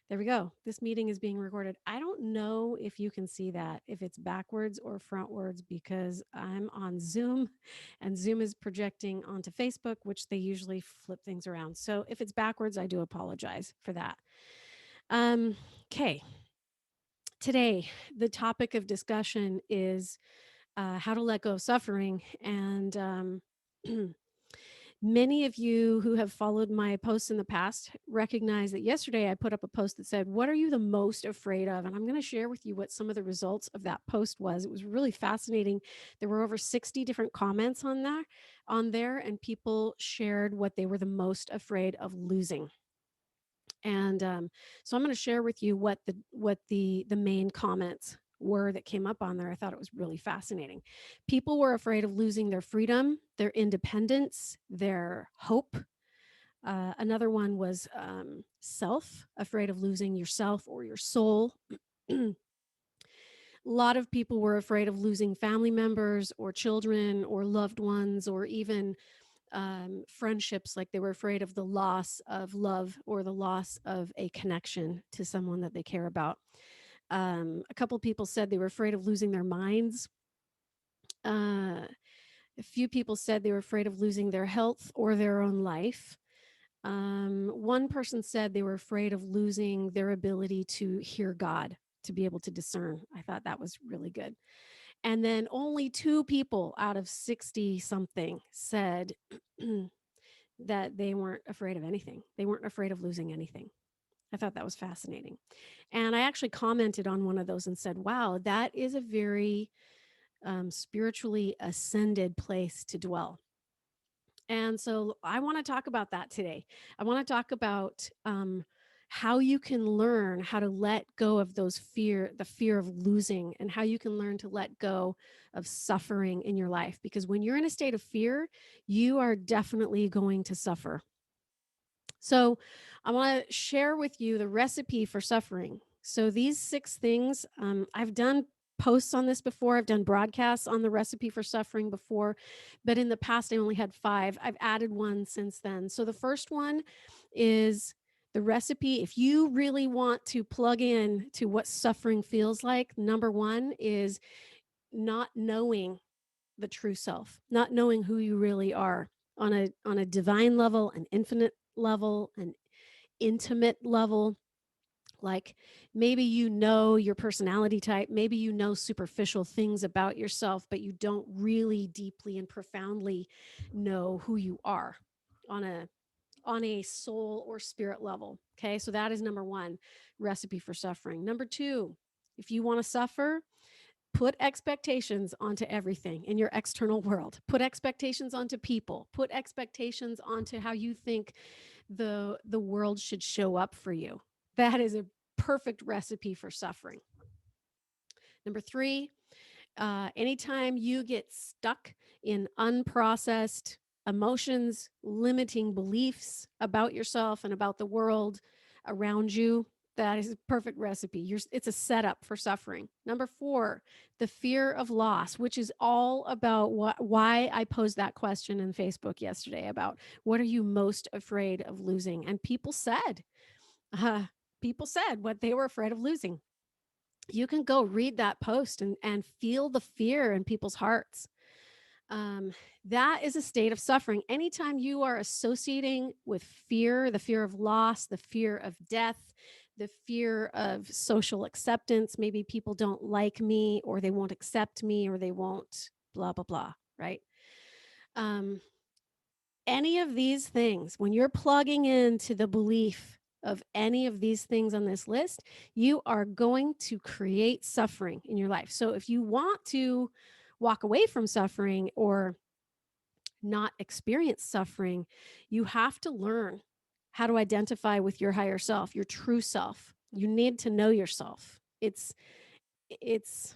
There we go. This meeting is being recorded. I don't know if you can see that, if it's backwards or frontwards, because I'm on Zoom and Zoom is projecting onto Facebook, which they usually flip things around. So if it's backwards, I do apologize for that. Okay. Today, the topic of discussion is how to let go of suffering. And many of you who have followed my posts in the past recognize that yesterday I put up a post that said, "What are you the most afraid of?" And I'm going to share with you what some of the results of that post was. It was really fascinating. There were over 60 different comments on there, and people shared what they were the most afraid of losing. And so I'm going to share with you what the main comments were that came up on there. I thought it was really fascinating. People were afraid of losing their freedom, their independence, their hope. Another one was self, afraid of losing yourself or your soul. A lot of people were afraid of losing family members or children or loved ones or even friendships, like they were afraid of the loss of love or the loss of a connection to someone that they care about. A couple people said they were afraid of losing their minds. A few people said they were afraid of losing their health or their own life. One person said they were afraid of losing their ability to hear God, to be able to discern. I thought that was really good. And then only two people out of 60 something said that they weren't afraid of anything. They weren't afraid of losing anything. I thought that was fascinating. And I actually commented on one of those and said, wow, that is a very spiritually ascended place to dwell. And so I want to talk about that today. I want to talk about how you can learn how to let go of the fear of losing, and how you can learn to let go of suffering in your life. Because when you're in a state of fear, you are definitely going to suffer. So I want to share with you the recipe for suffering. So these 6 things, I've done posts on this before. I've done broadcasts on the recipe for suffering before, but in the past I only had 5. I've added one since then. So the first one is the recipe. If you really want to plug in to what suffering feels like, number 1 is not knowing the true self, not knowing who you really are on a divine level, an infinite level, an intimate level. Like maybe you know your personality type, maybe you know superficial things about yourself, but you don't really deeply and profoundly know who you are on a soul or spirit level. Okay, so that is number 1, recipe for suffering. Number 2, if you want to suffer, put expectations onto everything in your external world. Put expectations onto people. Put expectations onto how you think the world should show up for you. That is a perfect recipe for suffering. Number 3, anytime you get stuck in unprocessed emotions, limiting beliefs about yourself and about the world around you, that is a perfect recipe. It's a setup for suffering. Number 4, the fear of loss, which is all about why I posed that question in Facebook yesterday about what are you most afraid of losing? And uh, people said what they were afraid of losing. You can go read that post and feel the fear in people's hearts. Um, that is a state of suffering. Anytime you are associating with fear, the fear of loss, the fear of death, the fear of social acceptance, maybe people don't like me or they won't accept me or they won't blah, blah, blah, right? Um, any of these things, when you're plugging into the belief of any of these things on this list, you are going to create suffering in your life. So if you want to walk away from suffering or not experience suffering, you have to learn how to identify with your higher self, your true self. You need to know yourself. It's it's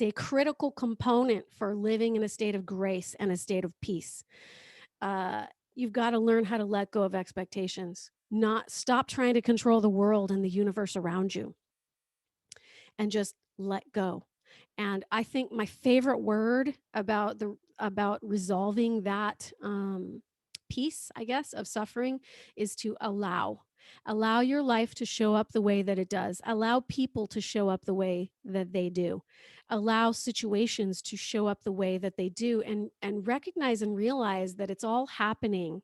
a critical component for living in a state of grace and a state of peace. uh, you've got to learn how to let go of expectations, not stop trying to control the world and the universe around you, and just let go. And I think my favorite word about resolving that piece, I guess, of suffering is to allow. Allow your life to show up the way that it does. Allow people to show up the way that they do. Allow situations to show up the way that they do, and recognize and realize that it's all happening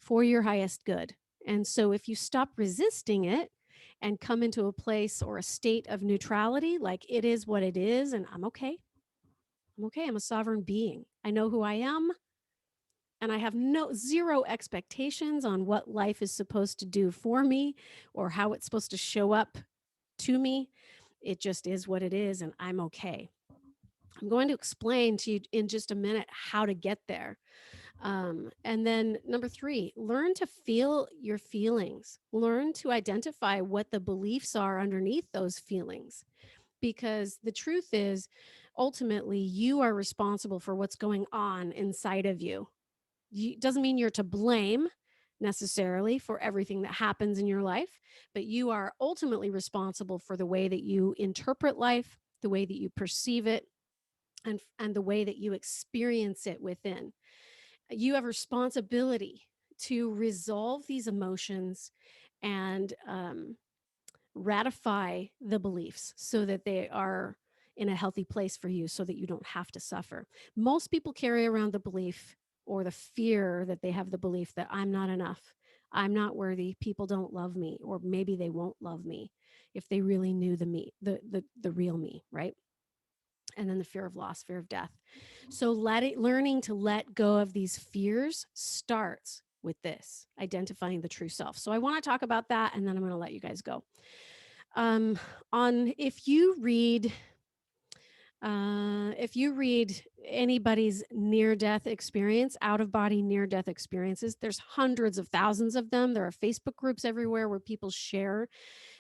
for your highest good. And so if you stop resisting it and come into a place or a state of neutrality, like it is what it is, and I'm okay. I'm okay. I'm a sovereign being. I know who I am, and I have no zero expectations on what life is supposed to do for me or how it's supposed to show up to me. It just is what it is, and I'm okay. I'm going to explain to you in just a minute how to get there. And then number three, learn to feel your feelings. Learn to identify what the beliefs are underneath those feelings. Because the truth is, ultimately, you are responsible for what's going on inside of you. Doesn't mean you're to blame necessarily for everything that happens in your life, but you are ultimately responsible for the way that you interpret life, the way that you perceive it, and the way that you experience it within. You have responsibility to resolve these emotions and ratify the beliefs so that they are in a healthy place for you so that you don't have to suffer. Most people carry around the belief or the fear that they have the belief that I'm not enough. I'm not worthy. People don't love me, or maybe they won't love me if they really knew the me, the real me, right? And then the fear of loss, fear of death. So learning to let go of these fears starts with this, identifying the true self. So I want to talk about that, and then I'm going to let you guys go. Um, on if you read anybody's near-death experience, out-of-body near-death experiences, there's hundreds of thousands of them. There are Facebook groups everywhere where people share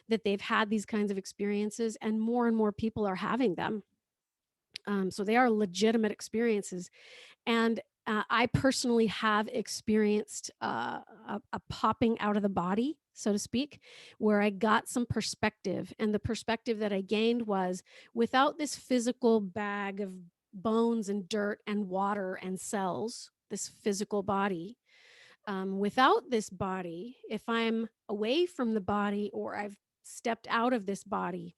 that they've had these kinds of experiences, and more people are having them. So they are legitimate experiences. And I personally have experienced a popping out of the body, so to speak, where I got some perspective. And the perspective that I gained was, without this physical bag of bones and dirt and water and cells, this physical body, without this body, if I'm away from the body or I've stepped out of this body,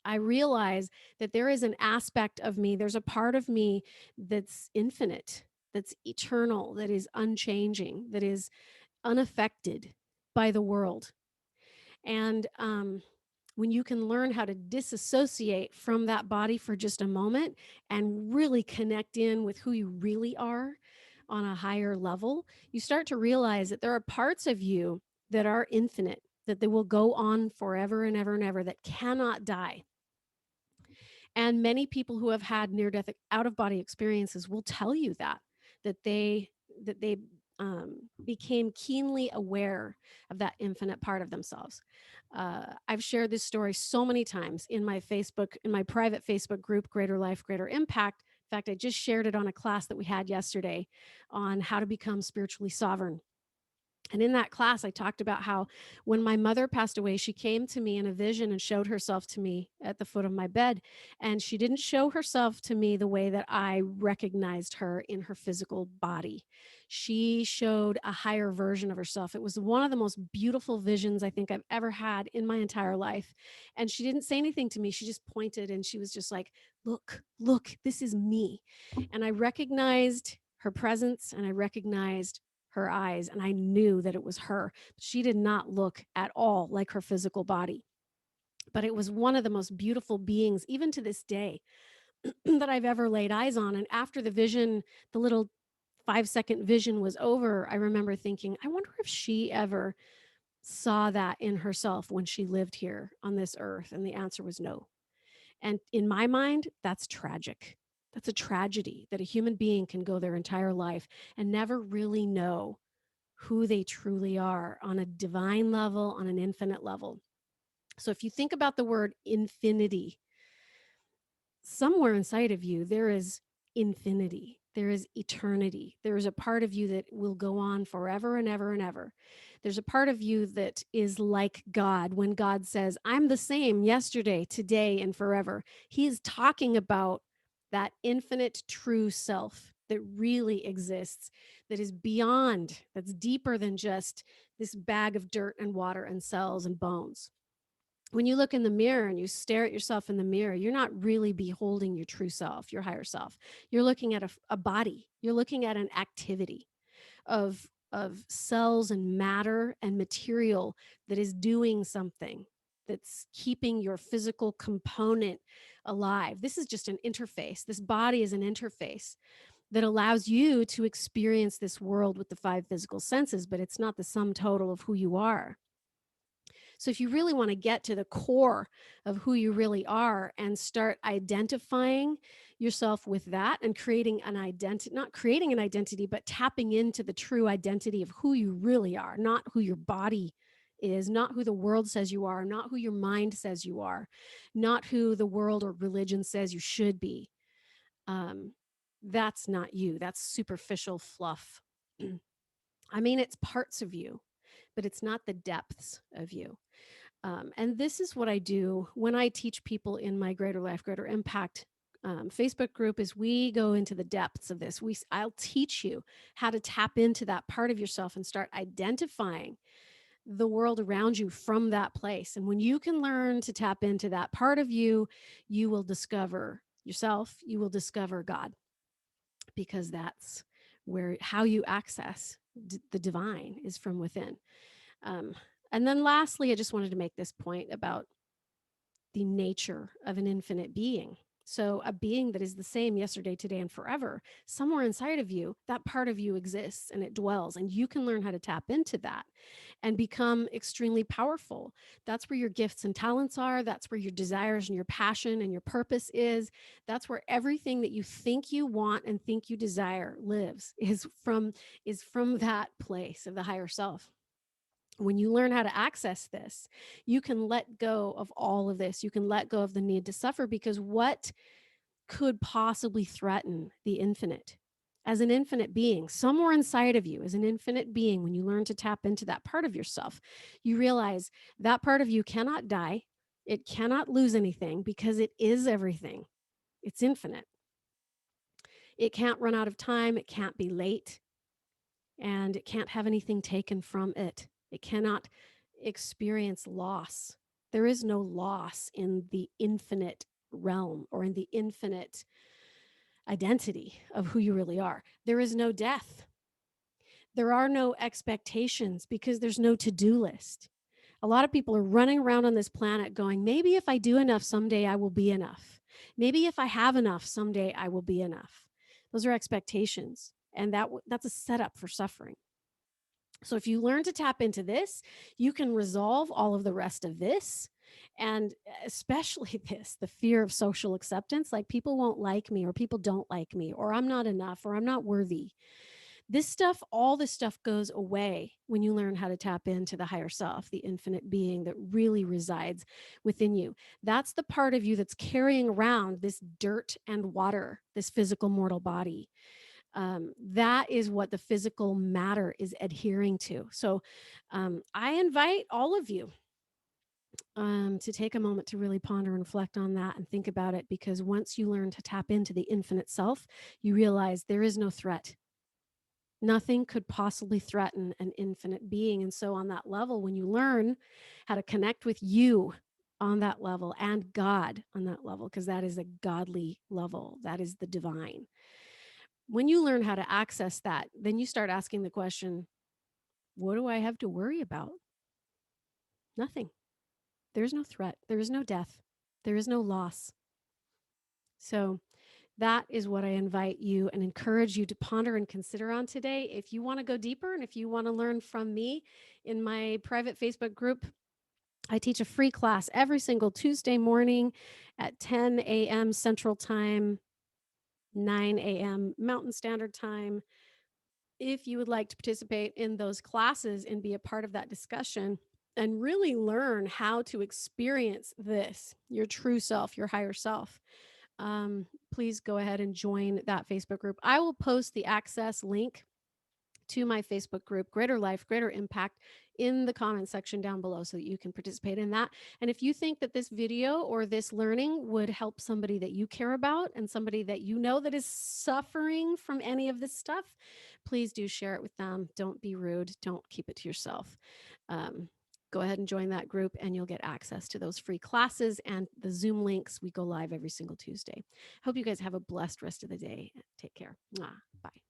I realize that there is an aspect of me, there's a part of me that's infinite, that's eternal, that is unchanging, that is unaffected by the world. And when you can learn how to disassociate from that body for just a moment and really connect in with who you really are on a higher level, you start to realize that there are parts of you that are infinite, that they will go on forever and ever and ever, that cannot die. And many people who have had near death out of body experiences will tell you that they became keenly aware of that infinite part of themselves. I've shared this story so many times in my private Facebook group, Greater Life, Greater Impact. In fact, I just shared it on a class that we had yesterday on how to become spiritually sovereign. And in that class, I talked about how when my mother passed away, she came to me in a vision and showed herself to me at the foot of my bed. And she didn't show herself to me the way that I recognized her in her physical body. She showed a higher version of herself. It was one of the most beautiful visions I think I've ever had in my entire life. And she didn't say anything to me. She just pointed and she was just like, look, this is me. And I recognized her presence and I recognized her eyes, and I knew that it was her. She did not look at all like her physical body, but it was one of the most beautiful beings, even to this day, that I've ever laid eyes on. And after the little 5-second vision was over, I remember thinking, I wonder if she ever saw that in herself when she lived here on this earth. And the answer was no. And in my mind, that's tragic. That's a tragedy that a human being can go their entire life and never really know who they truly are on a divine level, on an infinite level. So if you think about the word infinity, somewhere inside of you, there is infinity. There is eternity. There is a part of you that will go on forever and ever and ever. There's a part of you that is like God. When God says, I'm the same yesterday, today, and forever, he is talking about that infinite true self that really exists, that is beyond, that's deeper than just this bag of dirt and water and cells and bones. When you look in the mirror and you stare at yourself in the mirror, you're not really beholding your true self, your higher self. You're looking at a body, you're looking at an activity of cells and matter and material that is doing something, that's keeping your physical component alive. This is just an interface. This body is an interface that allows you to experience this world with the five physical senses, but it's not the sum total of who you are. So if you really want to get to the core of who you really are and start identifying yourself with that and creating an identity, not creating an identity, but tapping into the true identity of who you really are, not who your body is, not who the world says you are, not who your mind says you are, not who the world or religion says you should be. Um, that's not you. That's superficial fluff. I mean, it's parts of you, but it's not the depths of you. And this is what I do when I teach people in my Greater Life, Greater Impact Facebook group. Is we go into the depths of this. I'll teach you how to tap into that part of yourself and start identifying the world around you from that place. And when you can learn to tap into that part of you, you will discover yourself. You will discover God, because that's where how you access the divine is from within. Um, and then lastly, I just wanted to make this point about the nature of an infinite being. So, a being that is the same yesterday, today, and forever, somewhere inside of you, that part of you exists and it dwells, and you can learn how to tap into that and become extremely powerful. That's where your gifts and talents are. That's where your desires and your passion and your purpose is. That's where everything that you think you want and think you desire lives, is from that place of the higher self. When you learn how to access this, you can let go of all of this. You can let go of the need to suffer, because what could possibly threaten the infinite? As an infinite being, somewhere inside of you, as an infinite being, when you learn to tap into that part of yourself, you realize that part of you cannot die. It cannot lose anything, because it is everything. It's infinite. It can't run out of time. It can't be late, and it can't have anything taken from it. It cannot experience loss. There is no loss in the infinite realm or in the infinite identity of who you really are. There is no death. There are no expectations, because there's no to-do list. A lot of people are running around on this planet going, maybe if I do enough, someday I will be enough. Maybe if I have enough, someday I will be enough. Those are expectations. And that's a setup for suffering. So if you learn to tap into this, you can resolve all of the rest of this. And especially this, the fear of social acceptance, like people won't like me, or people don't like me, or I'm not enough, or I'm not worthy. This stuff, all this stuff goes away when you learn how to tap into the higher self, the infinite being that really resides within you. That's the part of you that's carrying around this dirt and water, this physical mortal body. That is what the physical matter is adhering to. So I invite all of you to take a moment to really ponder and reflect on that and think about it, because once you learn to tap into the infinite self, you realize there is no threat. Nothing could possibly threaten an infinite being. And so, on that level, when you learn how to connect with you on that level and God on that level, because that is a godly level, that is the divine. When you learn how to access that, then you start asking the question, what do I have to worry about? Nothing. There's no threat. There is no death. There is no loss. So that is what I invite you and encourage you to ponder and consider on today. If you want to go deeper and if you want to learn from me in my private Facebook group, I teach a free class every single Tuesday morning at 10 a.m. Central Time, 9 a.m. Mountain Standard Time. If you would like to participate in those classes and be a part of that discussion and really learn how to experience this, your true self, your higher self, please go ahead and join that Facebook group. I will post the access link to my Facebook group, Greater Life, Greater Impact, in the comment section down below so that you can participate in that. And if you think that this video or this learning would help somebody that you care about and somebody that you know that is suffering from any of this stuff, please do share it with them. Don't be rude. Don't keep it to yourself. Go ahead and join that group and you'll get access to those free classes and the Zoom links. We go live every single Tuesday. Hope you guys have a blessed rest of the day. Take care. Mwah. Bye.